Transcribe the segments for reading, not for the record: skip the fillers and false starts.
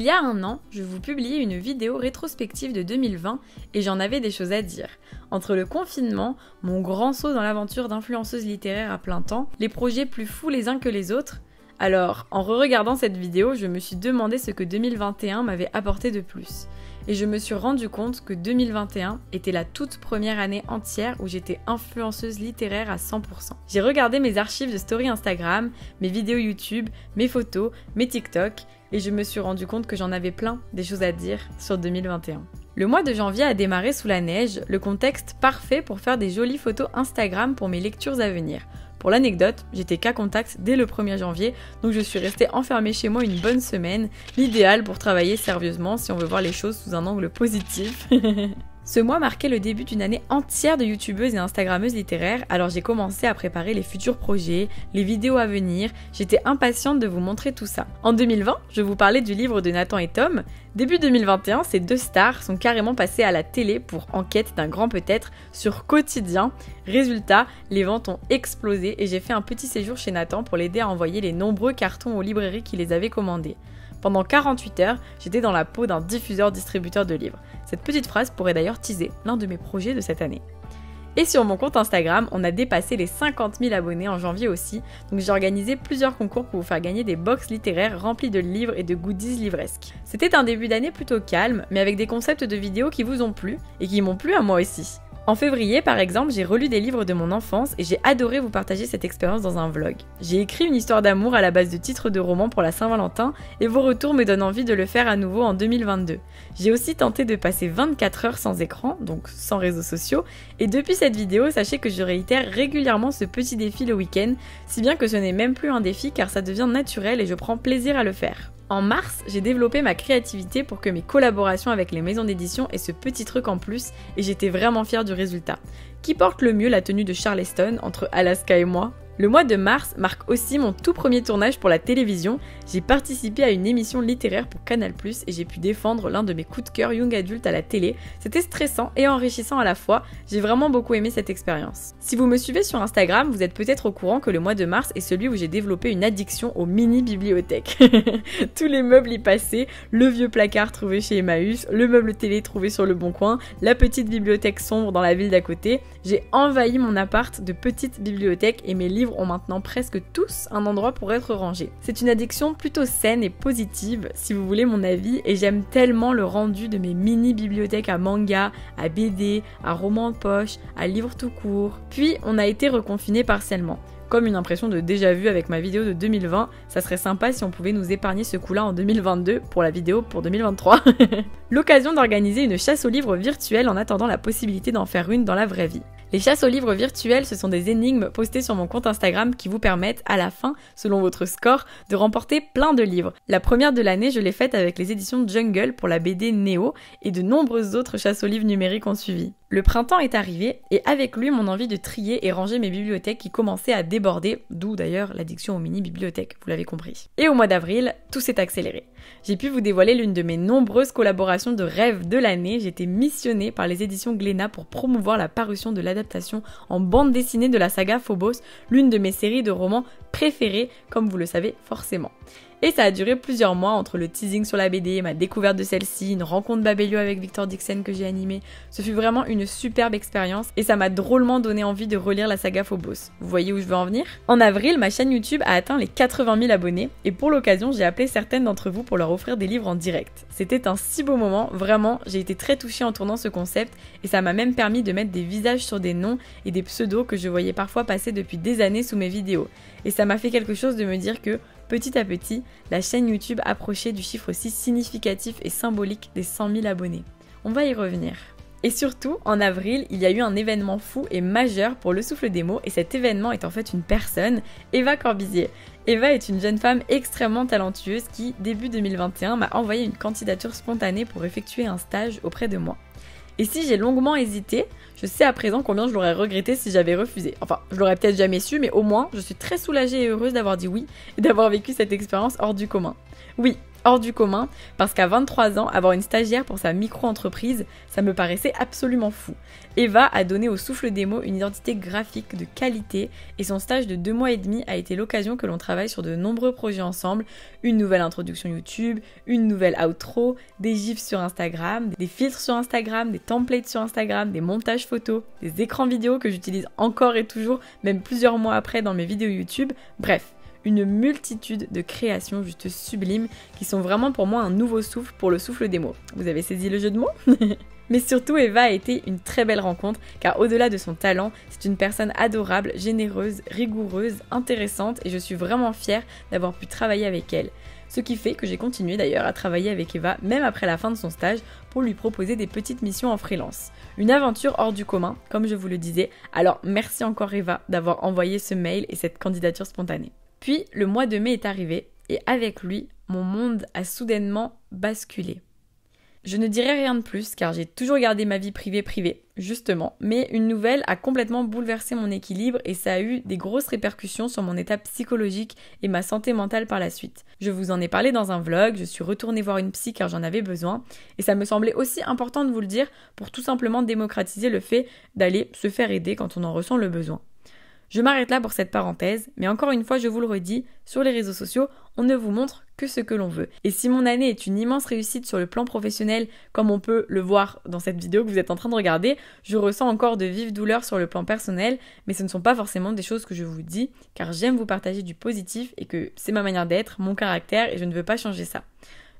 y a un an, je vous publiais une vidéo rétrospective de 2020 et j'en avais des choses à dire. Entre le confinement, mon grand saut dans l'aventure d'influenceuse littéraire à plein temps, les projets plus fous les uns que les autres. Alors, en re-regardant cette vidéo, je me suis demandé ce que 2021 m'avait apporté de plus. Et je me suis rendu compte que 2021 était la toute première année entière où j'étais influenceuse littéraire à 100%. J'ai regardé mes archives de story Instagram, mes vidéos YouTube, mes photos, mes TikTok, et je me suis rendu compte que j'en avais plein des choses à dire sur 2021. Le mois de janvier a démarré sous la neige, le contexte parfait pour faire des jolies photos Instagram pour mes lectures à venir. Pour l'anecdote, j'étais cas contact dès le 1er janvier, donc je suis restée enfermée chez moi une bonne semaine, l'idéal pour travailler sérieusement si on veut voir les choses sous un angle positif. Ce mois marquait le début d'une année entière de youtubeuse et instagrammeuse littéraire, alors j'ai commencé à préparer les futurs projets, les vidéos à venir, j'étais impatiente de vous montrer tout ça. En 2020, je vous parlais du livre de Nathan et Tom. Début 2021, ces deux stars sont carrément passées à la télé pour Enquête d'un grand peut-être sur Quotidien. Résultat, les ventes ont explosé et j'ai fait un petit séjour chez Nathan pour l'aider à envoyer les nombreux cartons aux librairies qui les avaient commandés. Pendant 48 heures, j'étais dans la peau d'un diffuseur-distributeur de livres. Cette petite phrase pourrait d'ailleurs teaser l'un de mes projets de cette année. Et sur mon compte Instagram, on a dépassé les 50 000 abonnés en janvier aussi, donc j'ai organisé plusieurs concours pour vous faire gagner des box littéraires remplies de livres et de goodies livresques. C'était un début d'année plutôt calme, mais avec des concepts de vidéos qui vous ont plu, et qui m'ont plu à moi aussi. En février, par exemple, j'ai relu des livres de mon enfance et j'ai adoré vous partager cette expérience dans un vlog. J'ai écrit une histoire d'amour à la base de titres de romans pour la Saint-Valentin et vos retours me donnent envie de le faire à nouveau en 2022. J'ai aussi tenté de passer 24 heures sans écran, donc sans réseaux sociaux, et depuis cette vidéo, sachez que je réitère régulièrement ce petit défi le week-end, si bien que ce n'est même plus un défi car ça devient naturel et je prends plaisir à le faire. En mars, j'ai développé ma créativité pour que mes collaborations avec les maisons d'édition aient ce petit truc en plus et j'étais vraiment fière du résultat. Qui porte le mieux la tenue de Charleston entre Alaska et moi ? Le mois de mars marque aussi mon tout premier tournage pour la télévision. J'ai participé à une émission littéraire pour Canal+, et j'ai pu défendre l'un de mes coups de cœur young adulte à la télé. C'était stressant et enrichissant à la fois, j'ai vraiment beaucoup aimé cette expérience. Si vous me suivez sur Instagram, vous êtes peut-être au courant que le mois de mars est celui où j'ai développé une addiction aux mini-bibliothèques. Tous les meubles y passaient, le vieux placard trouvé chez Emmaüs, le meuble télé trouvé sur le Bon Coin, la petite bibliothèque sombre dans la ville d'à côté. J'ai envahi mon appart de petites bibliothèques et mes livres ont maintenant presque tous un endroit pour être rangés. C'est une addiction plutôt saine et positive, si vous voulez mon avis, et j'aime tellement le rendu de mes mini-bibliothèques à manga, à BD, à romans de poche, à livres tout court. Puis, on a été reconfinés partiellement. Comme une impression de déjà-vu avec ma vidéo de 2020, ça serait sympa si on pouvait nous épargner ce coup-là en 2022 pour la vidéo pour 2023. L'occasion d'organiser une chasse aux livres virtuelle en attendant la possibilité d'en faire une dans la vraie vie. Les chasses aux livres virtuelles, ce sont des énigmes postées sur mon compte Instagram qui vous permettent, à la fin, selon votre score, de remporter plein de livres. La première de l'année, je l'ai faite avec les éditions Jungle pour la BD Néo et de nombreuses autres chasses aux livres numériques ont suivi. Le printemps est arrivé et avec lui mon envie de trier et ranger mes bibliothèques qui commençaient à déborder, d'où d'ailleurs l'addiction aux mini-bibliothèques, vous l'avez compris. Et au mois d'avril, tout s'est accéléré. J'ai pu vous dévoiler l'une de mes nombreuses collaborations de rêve de l'année. J'étais missionnée par les éditions Glénat pour promouvoir la parution de l'adaptation en bande dessinée de la saga Phobos, l'une de mes séries de romans préférées, comme vous le savez forcément. Et ça a duré plusieurs mois entre le teasing sur la BD, ma découverte de celle-ci, une rencontre Babelio avec Victor Dixon que j'ai animée. Ce fut vraiment une superbe expérience et ça m'a drôlement donné envie de relire la saga Phobos. Vous voyez où je veux en venir ? En avril, ma chaîne YouTube a atteint les 80 000 abonnés et pour l'occasion, j'ai appelé certaines d'entre vous pour leur offrir des livres en direct. C'était un si beau moment, vraiment, j'ai été très touchée en tournant ce concept et ça m'a même permis de mettre des visages sur des noms et des pseudos que je voyais parfois passer depuis des années sous mes vidéos. Et ça m'a fait quelque chose de me dire que, petit à petit, la chaîne YouTube approchait du chiffre si significatif et symbolique des 100 000 abonnés. On va y revenir. Et surtout, en avril, il y a eu un événement fou et majeur pour Le Souffle des mots, et cet événement est en fait une personne, Eva Corbizier. Eva est une jeune femme extrêmement talentueuse qui, début 2021, m'a envoyé une candidature spontanée pour effectuer un stage auprès de moi. Et si j'ai longuement hésité, je sais à présent combien je l'aurais regretté si j'avais refusé. Enfin, je l'aurais peut-être jamais su, mais au moins, je suis très soulagée et heureuse d'avoir dit oui et d'avoir vécu cette expérience hors du commun. Oui, hors du commun parce qu'à 23 ans, avoir une stagiaire pour sa micro-entreprise, ça me paraissait absolument fou. Eva a donné au Souffle des mots une identité graphique de qualité et son stage de 2 mois et demi a été l'occasion que l'on travaille sur de nombreux projets ensemble, une nouvelle introduction YouTube, une nouvelle outro, des gifs sur Instagram, des filtres sur Instagram, des templates sur Instagram, des montages photos, des écrans vidéo que j'utilise encore et toujours, même plusieurs mois après dans mes vidéos YouTube, bref. Une multitude de créations juste sublimes qui sont vraiment pour moi un nouveau souffle pour le Souffle des mots. Vous avez saisi le jeu de mots? Mais surtout, Eva a été une très belle rencontre car au-delà de son talent, c'est une personne adorable, généreuse, rigoureuse, intéressante et je suis vraiment fière d'avoir pu travailler avec elle. Ce qui fait que j'ai continué d'ailleurs à travailler avec Eva même après la fin de son stage pour lui proposer des petites missions en freelance. Une aventure hors du commun, comme je vous le disais, alors merci encore Eva d'avoir envoyé ce mail et cette candidature spontanée. Puis le mois de mai est arrivé et avec lui, mon monde a soudainement basculé. Je ne dirai rien de plus car j'ai toujours gardé ma vie privée, justement, mais une nouvelle a complètement bouleversé mon équilibre et ça a eu des grosses répercussions sur mon état psychologique et ma santé mentale par la suite. Je vous en ai parlé dans un vlog, je suis retournée voir une psy car j'en avais besoin et ça me semblait aussi important de vous le dire pour tout simplement démocratiser le fait d'aller se faire aider quand on en ressent le besoin. Je m'arrête là pour cette parenthèse, mais encore une fois, je vous le redis, sur les réseaux sociaux, on ne vous montre que ce que l'on veut. Et si mon année est une immense réussite sur le plan professionnel, comme on peut le voir dans cette vidéo que vous êtes en train de regarder, je ressens encore de vives douleurs sur le plan personnel, mais ce ne sont pas forcément des choses que je vous dis, car j'aime vous partager du positif et que c'est ma manière d'être, mon caractère, et je ne veux pas changer ça.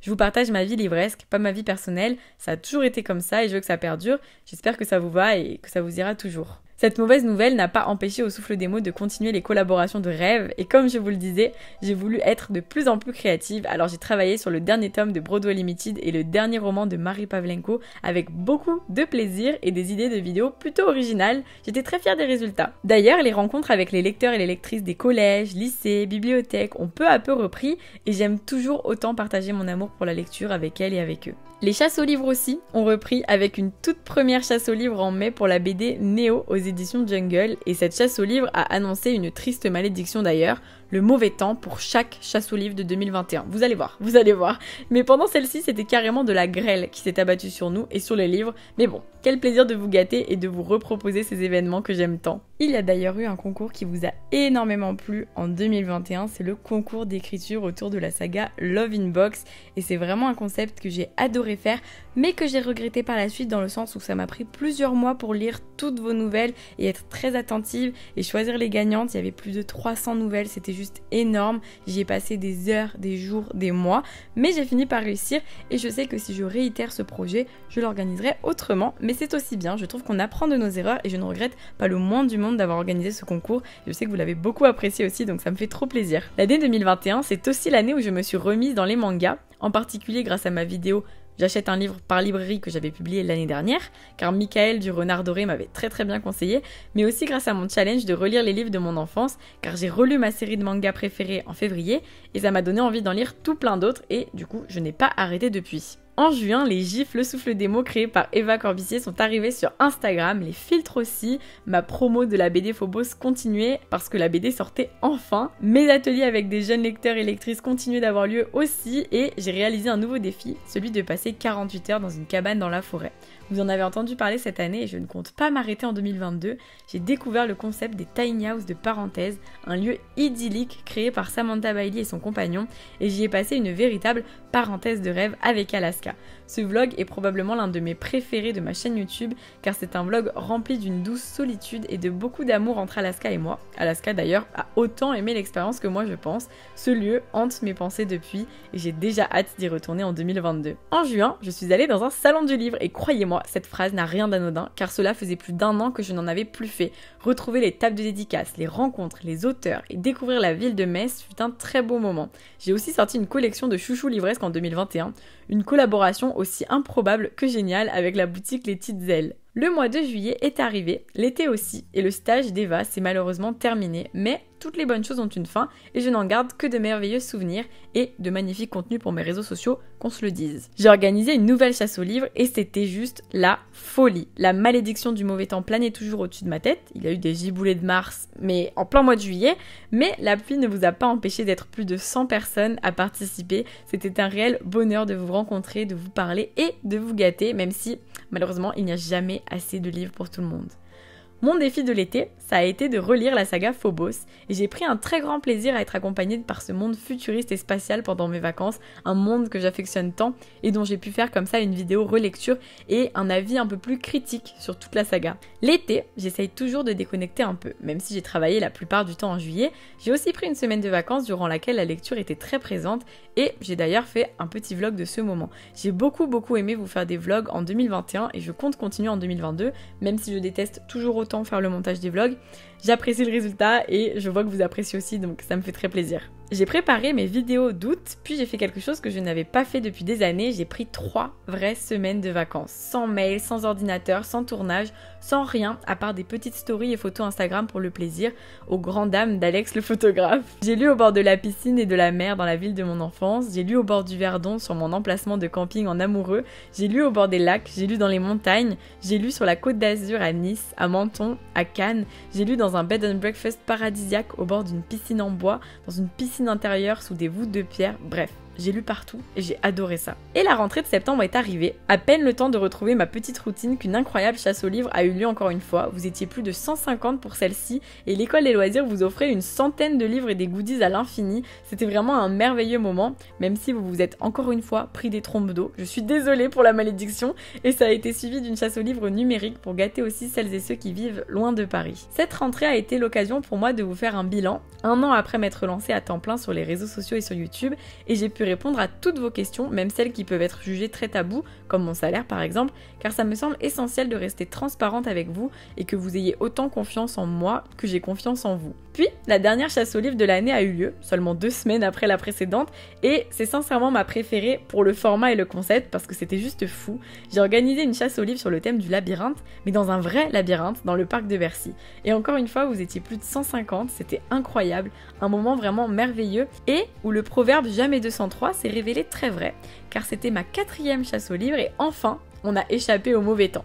Je vous partage ma vie livresque, pas ma vie personnelle, ça a toujours été comme ça et je veux que ça perdure, j'espère que ça vous va et que ça vous ira toujours. Cette mauvaise nouvelle n'a pas empêché au Souffle des mots de continuer les collaborations de rêve et comme je vous le disais, j'ai voulu être de plus en plus créative, alors j'ai travaillé sur le dernier tome de Broadway Limited et le dernier roman de Marie Pavlenko avec beaucoup de plaisir et des idées de vidéos plutôt originales, j'étais très fière des résultats. D'ailleurs, les rencontres avec les lecteurs et les lectrices des collèges, lycées, bibliothèques ont peu à peu repris et j'aime toujours autant partager mon amour pour la lecture avec elles et avec eux. Les chasses aux livres aussi ont repris avec une toute première chasse aux livres en mai pour la BD Néo aux éditions Jungle et cette chasse aux livres a annoncé une triste malédiction d'ailleurs, le mauvais temps pour chaque chasse aux livres de 2021. Vous allez voir. Mais pendant celle-ci, c'était carrément de la grêle qui s'est abattue sur nous et sur les livres. Mais bon, quel plaisir de vous gâter et de vous reproposer ces événements que j'aime tant. Il y a d'ailleurs eu un concours qui vous a énormément plu en 2021, c'est le concours d'écriture autour de la saga Love in Box et c'est vraiment un concept que j'ai adoré faire mais que j'ai regretté par la suite dans le sens où ça m'a pris plusieurs mois pour lire toutes vos nouvelles et être très attentive et choisir les gagnantes. Il y avait plus de 300 nouvelles, c'était juste énorme. J'y ai passé des heures, des jours, des mois, mais j'ai fini par réussir et je sais que si je réitère ce projet, je l'organiserai autrement, mais c'est aussi bien. Je trouve qu'on apprend de nos erreurs et je ne regrette pas le moins du monde d'avoir organisé ce concours. Je sais que vous l'avez beaucoup apprécié aussi, donc ça me fait trop plaisir. L'année 2021, c'est aussi l'année où je me suis remise dans les mangas, en particulier grâce à ma vidéo J'achète un livre par librairie que j'avais publié l'année dernière, car Michael du Renard Doré m'avait très bien conseillé, mais aussi grâce à mon challenge de relire les livres de mon enfance, car j'ai relu ma série de mangas préférée en février, et ça m'a donné envie d'en lire tout plein d'autres, et du coup, je n'ai pas arrêté depuis. En juin, les gifs Le Souffle des mots créés par Eva Corbissier sont arrivés sur Instagram, les filtres aussi, ma promo de la BD Phobos continuait parce que la BD sortait enfin, mes ateliers avec des jeunes lecteurs et lectrices continuaient d'avoir lieu aussi et j'ai réalisé un nouveau défi, celui de passer 48 heures dans une cabane dans la forêt. Vous en avez entendu parler cette année et je ne compte pas m'arrêter en 2022, j'ai découvert le concept des tiny house de parenthèse, un lieu idyllique créé par Samantha Bailey et son compagnon et j'y ai passé une véritable parenthèse de rêve avec Alaska. Ce vlog est probablement l'un de mes préférés de ma chaîne YouTube car c'est un vlog rempli d'une douce solitude et de beaucoup d'amour entre Alaska et moi. Alaska d'ailleurs a autant aimé l'expérience que moi je pense. Ce lieu hante mes pensées depuis et j'ai déjà hâte d'y retourner en 2022. En juin, je suis allée dans un salon du livre et croyez-moi, cette phrase n'a rien d'anodin car cela faisait plus d'1 an que je n'en avais plus fait. Retrouver les tables de dédicaces, les rencontres, les auteurs et découvrir la ville de Metz fut un très beau moment. J'ai aussi sorti une collection de chouchous livresques en 2021, une collaboration aussi improbable que géniale avec la boutique Les Petites Ailes. Le mois de juillet est arrivé, l'été aussi, et le stage d'Eva s'est malheureusement terminé, mais toutes les bonnes choses ont une fin et je n'en garde que de merveilleux souvenirs et de magnifiques contenus pour mes réseaux sociaux, qu'on se le dise. J'ai organisé une nouvelle chasse aux livres et c'était juste la folie. La malédiction du mauvais temps planait toujours au-dessus de ma tête. Il y a eu des giboulées de mars, mais en plein mois de juillet. Mais la pluie ne vous a pas empêché d'être plus de 100 personnes à participer. C'était un réel bonheur de vous rencontrer, de vous parler et de vous gâter, même si malheureusement il n'y a jamais assez de livres pour tout le monde. Mon défi de l'été, ça a été de relire la saga Phobos et j'ai pris un très grand plaisir à être accompagnée par ce monde futuriste et spatial pendant mes vacances, un monde que j'affectionne tant et dont j'ai pu faire comme ça une vidéo relecture et un avis un peu plus critique sur toute la saga. L'été, j'essaye toujours de déconnecter un peu, même si j'ai travaillé la plupart du temps en juillet, j'ai aussi pris une semaine de vacances durant laquelle la lecture était très présente et j'ai d'ailleurs fait un petit vlog de ce moment. J'ai beaucoup aimé vous faire des vlogs en 2021 et je compte continuer en 2022, même si je déteste toujours autant faire le montage des vlogs. J'apprécie le résultat et je vois que vous appréciez aussi, donc ça me fait très plaisir. J'ai préparé mes vidéos d'août, puis j'ai fait quelque chose que je n'avais pas fait depuis des années, j'ai pris 3 vraies semaines de vacances, sans mail, sans ordinateur, sans tournage, sans rien, à part des petites stories et photos Instagram pour le plaisir, aux grandes dames d'Alex le photographe. J'ai lu au bord de la piscine et de la mer dans la ville de mon enfance, j'ai lu au bord du Verdon sur mon emplacement de camping en amoureux, j'ai lu au bord des lacs, j'ai lu dans les montagnes, j'ai lu sur la Côte d'Azur à Nice, à Menton, à Cannes, j'ai lu dans un bed and breakfast paradisiaque au bord d'une piscine en bois, dans une piscine intérieure sous des voûtes de pierre, bref. J'ai lu partout et j'ai adoré ça. Et la rentrée de septembre est arrivée, à peine le temps de retrouver ma petite routine qu'une incroyable chasse aux livres a eu lieu encore une fois. Vous étiez plus de 150 pour celle-ci et l'école des loisirs vous offrait une centaine de livres et des goodies à l'infini. C'était vraiment un merveilleux moment, même si vous vous êtes encore une fois pris des trompes d'eau. Je suis désolée pour la malédiction et ça a été suivi d'une chasse aux livres numérique pour gâter aussi celles et ceux qui vivent loin de Paris. Cette rentrée a été l'occasion pour moi de vous faire un bilan, 1 an après m'être lancée à temps plein sur les réseaux sociaux et sur YouTube, et j'ai pu répondre à toutes vos questions, même celles qui peuvent être jugées très tabous, comme mon salaire par exemple, car ça me semble essentiel de rester transparente avec vous et que vous ayez autant confiance en moi que j'ai confiance en vous. Puis, la dernière chasse aux livres de l'année a eu lieu, seulement 2 semaines après la précédente, et c'est sincèrement ma préférée pour le format et le concept parce que c'était juste fou. J'ai organisé une chasse aux livres sur le thème du labyrinthe, mais dans un vrai labyrinthe, dans le parc de Bercy. Et encore une fois, vous étiez plus de 150, c'était incroyable, un moment vraiment merveilleux, et où le proverbe jamais 203 s'est révélé très vrai, car c'était ma 4e chasse aux livres et enfin, on a échappé au mauvais temps.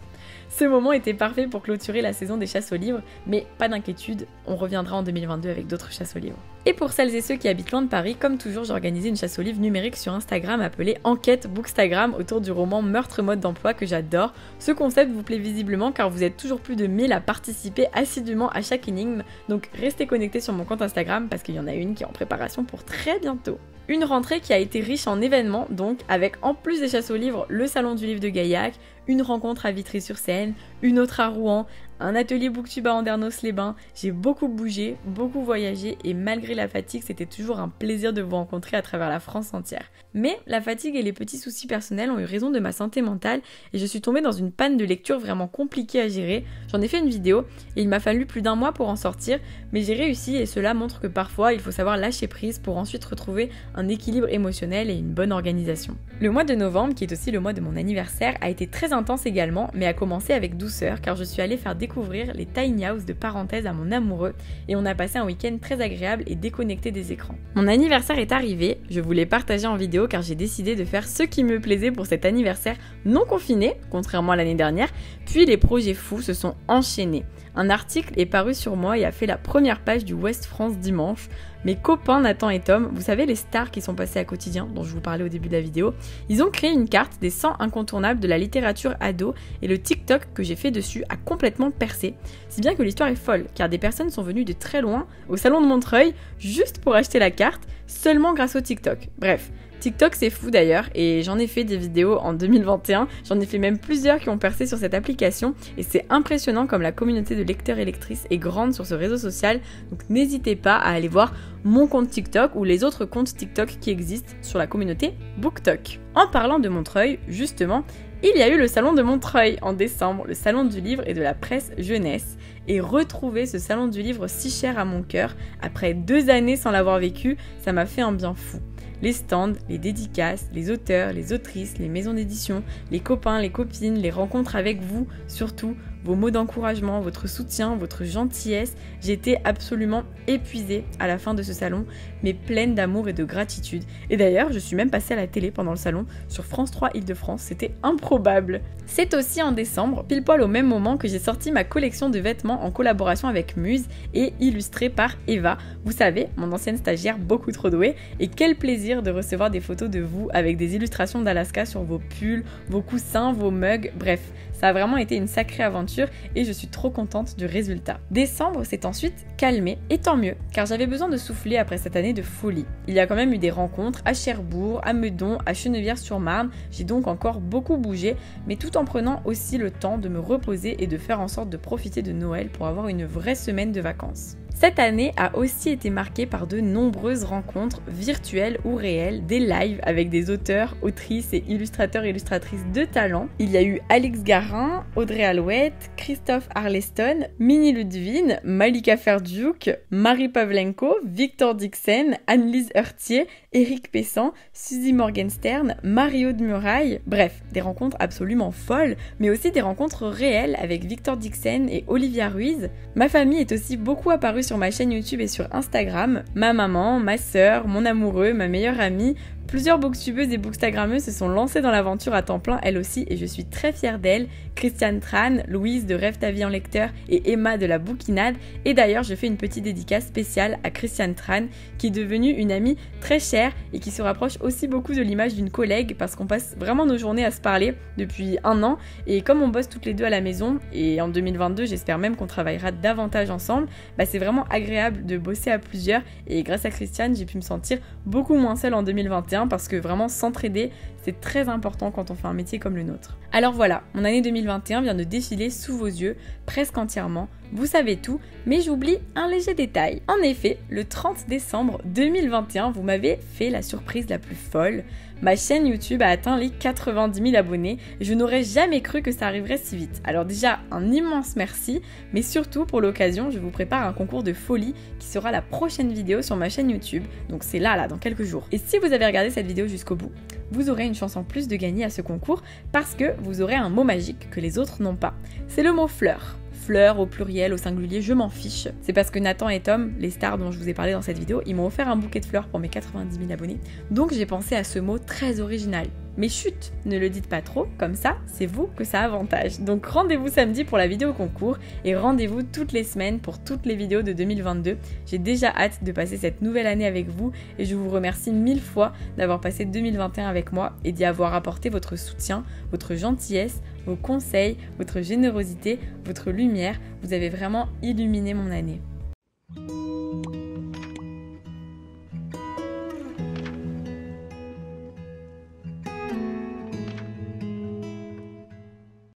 Ce moment était parfait pour clôturer la saison des chasses aux livres, mais pas d'inquiétude, on reviendra en 2022 avec d'autres chasses aux livres. Et pour celles et ceux qui habitent loin de Paris, comme toujours, j'ai organisé une chasse aux livres numérique sur Instagram appelée Enquête Bookstagram autour du roman Meurtre mode d'emploi que j'adore. Ce concept vous plaît visiblement car vous êtes toujours plus de 1000 à participer assidûment à chaque énigme, donc restez connectés sur mon compte Instagram parce qu'il y en a une qui est en préparation pour très bientôt. Une rentrée qui a été riche en événements, donc avec en plus des chasses aux livres, le salon du livre de Gaillac, une rencontre à Vitry-sur-Seine, une autre à Rouen, un atelier Booktube à Andernos-les-Bains. J'ai beaucoup bougé, beaucoup voyagé et malgré la fatigue, c'était toujours un plaisir de vous rencontrer à travers la France entière. Mais la fatigue et les petits soucis personnels ont eu raison de ma santé mentale et je suis tombée dans une panne de lecture vraiment compliquée à gérer. J'en ai fait une vidéo et il m'a fallu plus d'1 mois pour en sortir, mais j'ai réussi et cela montre que parfois il faut savoir lâcher prise pour ensuite retrouver un équilibre émotionnel et une bonne organisation. Le mois de novembre, qui est aussi le mois de mon anniversaire, a été très intense également, mais a commencé avec douceur car je suis allée faire découvrir les tiny house de Parenthèse à mon amoureux et on a passé un week-end très agréable et déconnecté des écrans. Mon anniversaire est arrivé, je voulais partager en vidéo car j'ai décidé de faire ce qui me plaisait pour cet anniversaire non confiné, contrairement à l'année dernière, puis les projets fous se sont enchaînés. Un article est paru sur moi et a fait la première page du Ouest France dimanche. Mes copains Nathan et Tom, vous savez les stars qui sont passées à Quotidien, dont je vous parlais au début de la vidéo, ils ont créé une carte des 100 incontournables de la littérature ado et le TikTok que j'ai fait dessus a complètement percé. Si bien que l'histoire est folle, car des personnes sont venues de très loin, au salon de Montreuil, juste pour acheter la carte, seulement grâce au TikTok. Bref. TikTok c'est fou d'ailleurs et j'en ai fait des vidéos en 2021, j'en ai fait même plusieurs qui ont percé sur cette application et c'est impressionnant comme la communauté de lecteurs et lectrices est grande sur ce réseau social, donc n'hésitez pas à aller voir mon compte TikTok ou les autres comptes TikTok qui existent sur la communauté BookTok. En parlant de Montreuil, justement, il y a eu le salon de Montreuil en décembre, le salon du livre et de la presse jeunesse, et retrouver ce salon du livre si cher à mon cœur, après 2 années sans l'avoir vécu, ça m'a fait un bien fou. Les stands, les dédicaces, les auteurs, les autrices, les maisons d'édition, les copains, les copines, les rencontres avec vous, surtout vos mots d'encouragement, votre soutien, votre gentillesse. J'étais absolument épuisée à la fin de ce salon, mais pleine d'amour et de gratitude. Et d'ailleurs, je suis même passée à la télé pendant le salon, sur France 3 Île-de-France, c'était improbable. C'est aussi en décembre, pile poil au même moment, que j'ai sorti ma collection de vêtements en collaboration avec Muse et illustrée par Eva. Vous savez, mon ancienne stagiaire beaucoup trop douée, et quel plaisir de recevoir des photos de vous avec des illustrations d'Alaska sur vos pulls, vos coussins, vos mugs, bref, ça a vraiment été une sacrée aventure et je suis trop contente du résultat. Décembre s'est ensuite calmé, et tant mieux, car j'avais besoin de souffler après cette année de folie. Il y a quand même eu des rencontres à Cherbourg, à Meudon, à Chenevière-sur-Marne, j'ai donc encore beaucoup bougé, mais tout en prenant aussi le temps de me reposer et de faire en sorte de profiter de Noël pour avoir une vraie semaine de vacances. Cette année a aussi été marquée par de nombreuses rencontres virtuelles ou réelles, des lives avec des auteurs, autrices et illustratrices de talent. Il y a eu Alix Garin, Audrey Alouette, Christophe Arleston, Minnie Ludwig, Malika Ferdiuk, Marie Pavlenko, Victor Dixon, Annelise Heurtier, Éric Pessan, Suzy Morgenstern, Mario de Muraille. Bref, des rencontres absolument folles, mais aussi des rencontres réelles avec Victor Dixon et Olivia Ruiz. Ma famille est aussi beaucoup apparue sur ma chaîne YouTube et sur Instagram. Ma maman, ma sœur, mon amoureux, ma meilleure amie. Plusieurs booktubeuses et bookstagrammeuses se sont lancées dans l'aventure à temps plein elles aussi et je suis très fière d'elles. Christiane Tran, Louise de Rêve ta vie en lecteur et Emma de la Bouquinade. Et d'ailleurs je fais une petite dédicace spéciale à Christiane Tran qui est devenue une amie très chère et qui se rapproche aussi beaucoup de l'image d'une collègue parce qu'on passe vraiment nos journées à se parler depuis 1 an et comme on bosse toutes les deux à la maison et en 2022 j'espère même qu'on travaillera davantage ensemble, c'est vraiment agréable de bosser à plusieurs et grâce à Christiane j'ai pu me sentir beaucoup moins seule en 2021 parce que vraiment s'entraider c'est très important quand on fait un métier comme le nôtre. Alors voilà, mon année 2021 vient de défiler sous vos yeux, presque entièrement. Vous savez tout, mais j'oublie un léger détail. En effet, le 30 décembre 2021, vous m'avez fait la surprise la plus folle. Ma chaîne YouTube a atteint les 90 000 abonnés et je n'aurais jamais cru que ça arriverait si vite. Alors déjà, un immense merci, mais surtout pour l'occasion, je vous prépare un concours de folie qui sera la prochaine vidéo sur ma chaîne YouTube. Donc c'est là, dans quelques jours. Et si vous avez regardé cette vidéo jusqu'au bout, vous aurez une chance en plus de gagner à ce concours parce que vous aurez un mot magique que les autres n'ont pas. C'est le mot fleur. Fleurs au pluriel, au singulier, je m'en fiche. C'est parce que Nathan et Tom, les stars dont je vous ai parlé dans cette vidéo, ils m'ont offert un bouquet de fleurs pour mes 90 000 abonnés. Donc j'ai pensé à ce mot très original. Mais chut, ne le dites pas trop, comme ça, c'est vous que ça avantage. Donc rendez-vous samedi pour la vidéo concours et rendez-vous toutes les semaines pour toutes les vidéos de 2022. J'ai déjà hâte de passer cette nouvelle année avec vous et je vous remercie 1000 fois d'avoir passé 2021 avec moi et d'y avoir apporté votre soutien, votre gentillesse, vos conseils, votre générosité, votre lumière. Vous avez vraiment illuminé mon année.